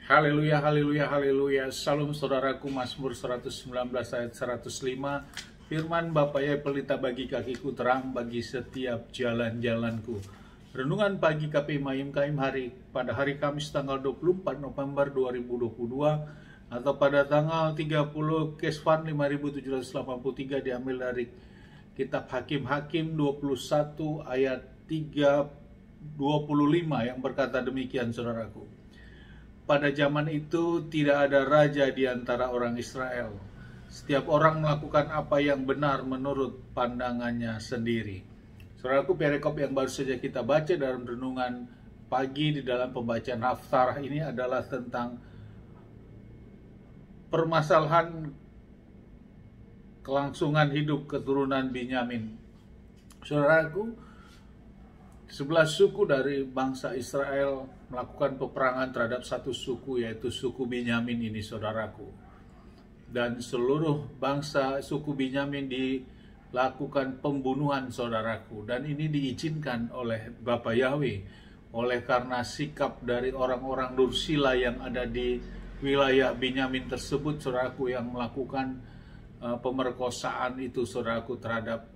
Haleluya, haleluya, haleluya. Salam saudaraku, Mazmur 119 ayat 105. Firman Bapa ya pelita bagi kakiku, terang bagi setiap jalan-jalanku. Renungan pagi KPI Mayim Kaim pada hari Kamis tanggal 24 November 2022 atau pada tanggal 30 Kesvan 5783 diambil dari kitab Hakim-Hakim 21 ayat 3:25 yang berkata demikian, saudaraku. Pada zaman itu tidak ada raja di antara orang Israel. Setiap orang melakukan apa yang benar menurut pandangannya sendiri. Saudaraku, perikop yang baru saja kita baca dalam renungan pagi di dalam pembacaan Haftarah ini adalah tentang permasalahan kelangsungan hidup keturunan Binyamin. Saudaraku, 11 suku dari bangsa Israel melakukan peperangan terhadap satu suku, yaitu suku Binyamin ini, saudaraku. Dan seluruh bangsa suku Binyamin dilakukan pembunuhan, saudaraku. Dan ini diizinkan oleh Bapa Yahweh, oleh karena sikap dari orang-orang Dursila yang ada di wilayah Binyamin tersebut, saudaraku, yang melakukan pemerkosaan itu, saudaraku, terhadap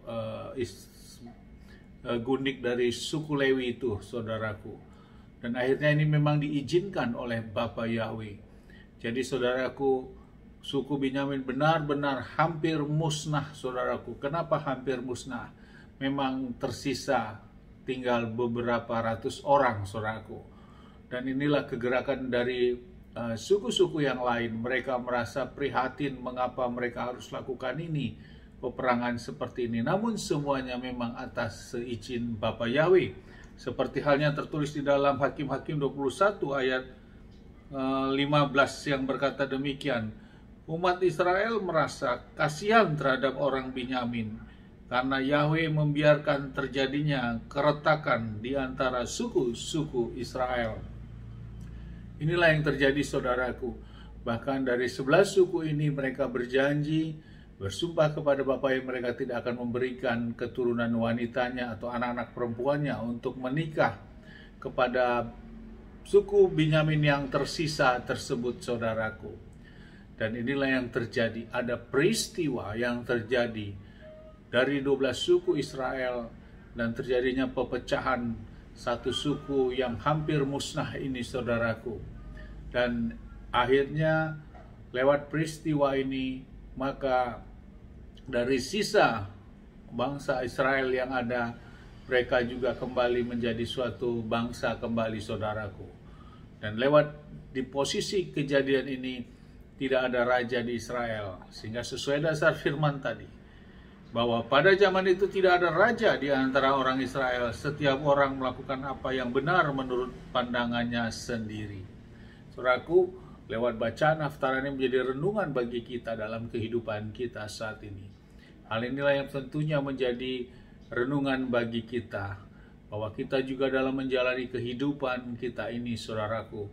gundik dari suku Lewi itu, saudaraku. Dan akhirnya ini memang diizinkan oleh Bapa Yahweh. Jadi saudaraku, suku Binyamin benar-benar hampir musnah, saudaraku. Kenapa hampir musnah? Memang tersisa tinggal beberapa ratus orang, saudaraku. Dan inilah kegerakan dari suku-suku yang lain. Mereka merasa prihatin mengapa mereka harus lakukan ini, peperangan seperti ini. Namun semuanya memang atas seizin Bapa Yahweh. Seperti halnya tertulis di dalam Hakim-Hakim 21 ayat 15 yang berkata demikian. Umat Israel merasa kasihan terhadap orang Binyamin karena Yahweh membiarkan terjadinya keretakan di antara suku-suku Israel. Inilah yang terjadi, saudaraku. Bahkan dari 11 suku ini mereka bersumpah kepada Bapa yang mereka tidak akan memberikan keturunan wanitanya atau anak-anak perempuannya untuk menikah kepada suku Binyamin yang tersisa tersebut, saudaraku. Dan inilah yang terjadi. Ada peristiwa yang terjadi dari 12 suku Israel dan terjadinya pepecahan satu suku yang hampir musnah ini, saudaraku. Dan akhirnya lewat peristiwa ini maka dari sisa bangsa Israel yang ada, mereka juga kembali menjadi suatu bangsa kembali, saudaraku. Dan lewat di posisi kejadian ini tidak ada raja di Israel, sehingga sesuai dasar firman tadi bahwa pada zaman itu tidak ada raja di antara orang Israel. Setiap orang melakukan apa yang benar menurut pandangannya sendiri. Saudaraku, lewat bacaan Haftarah ini menjadi renungan bagi kita dalam kehidupan kita saat ini. Hal inilah yang tentunya menjadi renungan bagi kita, bahwa kita juga dalam menjalani kehidupan kita ini, saudaraku,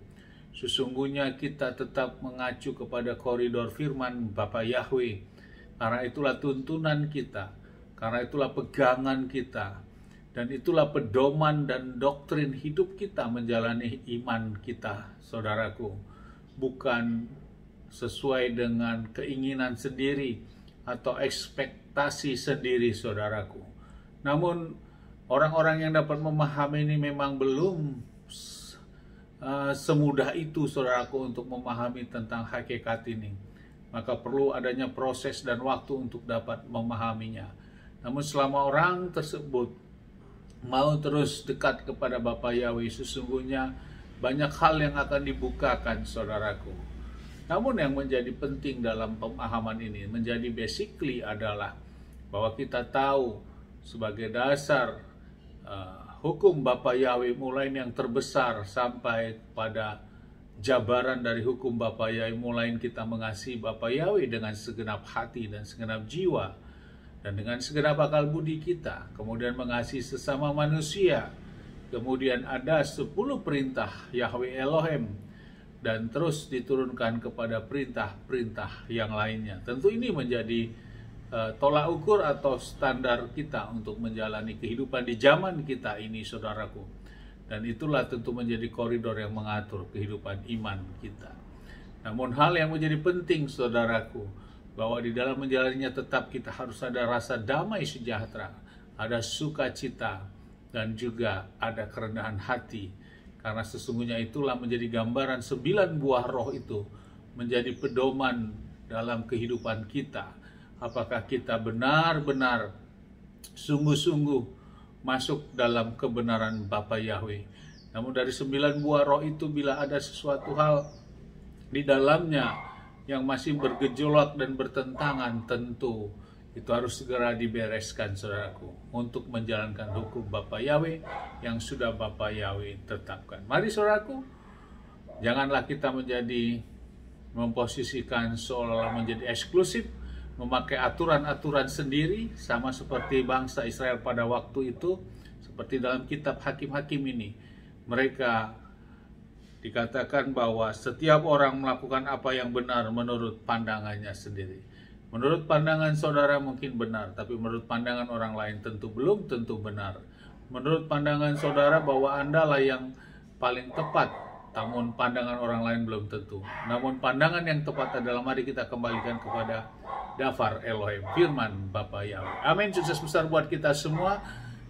sesungguhnya kita tetap mengacu kepada koridor firman Bapa Yahweh. Karena itulah tuntunan kita, karena itulah pegangan kita, dan itulah pedoman dan doktrin hidup kita menjalani iman kita, saudaraku. Bukan sesuai dengan keinginan sendiri atau ekspektasi sendiri, saudaraku. Namun orang-orang yang dapat memahami ini memang belum semudah itu, saudaraku, untuk memahami tentang hakikat ini. Maka perlu adanya proses dan waktu untuk dapat memahaminya. Namun selama orang tersebut mau terus dekat kepada Bapa Yahweh, sesungguhnya banyak hal yang akan dibukakan, saudaraku. Namun yang menjadi penting dalam pemahaman ini, menjadi basically adalah bahwa kita tahu sebagai dasar hukum Bapa Yahweh, mulai yang terbesar sampai pada jabaran dari hukum Bapa Yahweh, mulai kita mengasihi Bapa Yahweh dengan segenap hati dan segenap jiwa dan dengan segenap akal budi kita, kemudian mengasihi sesama manusia. Kemudian ada 10 perintah Yahweh Elohim, dan terus diturunkan kepada perintah-perintah yang lainnya. Tentu ini menjadi tolak ukur atau standar kita untuk menjalani kehidupan di zaman kita ini, saudaraku. Dan itulah tentu menjadi koridor yang mengatur kehidupan iman kita. Namun hal yang menjadi penting saudaraku, bahwa di dalam menjalaninya tetap kita harus ada rasa damai sejahtera, ada sukacita, dan juga ada kerendahan hati. Karena sesungguhnya itulah menjadi gambaran 9 buah roh itu menjadi pedoman dalam kehidupan kita. Apakah kita benar-benar sungguh-sungguh masuk dalam kebenaran Bapa Yahweh. Namun dari 9 buah roh itu, bila ada sesuatu hal di dalamnya yang masih bergejolak dan bertentangan, tentu itu harus segera dibereskan saudaraku, untuk menjalankan hukum Bapa Yahweh yang sudah Bapa Yahweh tetapkan. Mari saudaraku, janganlah kita memposisikan seolah-olah menjadi eksklusif, memakai aturan-aturan sendiri, sama seperti bangsa Israel pada waktu itu. Seperti dalam kitab Hakim-Hakim ini, mereka dikatakan bahwa setiap orang melakukan apa yang benar menurut pandangannya sendiri. Menurut pandangan saudara mungkin benar, tapi menurut pandangan orang lain tentu belum tentu benar. Menurut pandangan saudara bahwa Anda lah yang paling tepat, namun pandangan orang lain belum tentu. Namun pandangan yang tepat adalah, mari kita kembalikan kepada Dafar Elohim, firman Bapa Yahweh. Amin. Sukses besar buat kita semua.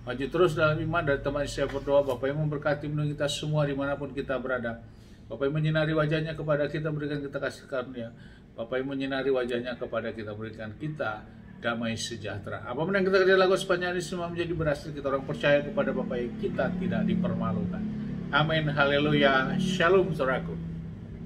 Maju terus dalam iman. Dan teman saya berdoa, Bapa yang memberkati menolong kita semua dimanapun kita berada. Bapa yang menyinari wajahnya kepada kita, berikan kita kasih karunia. Bapa yang menyinari wajahnya kepada kita, berikan kita damai sejahtera. Apapun yang kita kerjakan lakukan sepanjang ini semua menjadi berhasil. Kita orang percaya kepada Bapa yang kita tidak dipermalukan. Amin. Haleluya. Shalom saudaraku.